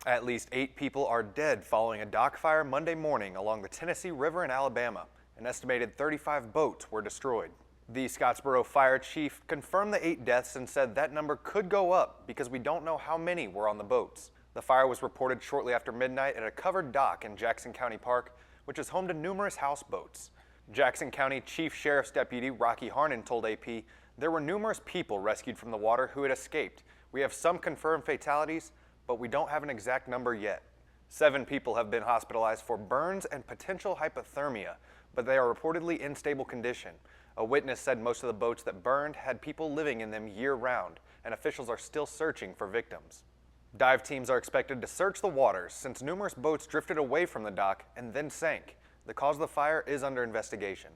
At least 8 people are dead following a dock fire Monday morning along the Tennessee River in Alabama. An estimated 35 boats were destroyed. The Scottsboro Fire Chief confirmed the 8 deaths and said that number could go up because we don't know how many were on the boats. The fire was reported shortly after midnight at a covered dock in Jackson County Park, which is home to numerous houseboats. Jackson County Chief Sheriff's Deputy Rocky Harnan told AP there were numerous people rescued from the water who had escaped. We have some confirmed fatalities, but we don't have an exact number yet. 7 people have been hospitalized for burns and potential hypothermia, but they are reportedly in stable condition. A witness said most of the boats that burned had people living in them year-round, and officials are still searching for victims. Dive teams are expected to search the waters since numerous boats drifted away from the dock and then sank. The cause of the fire is under investigation.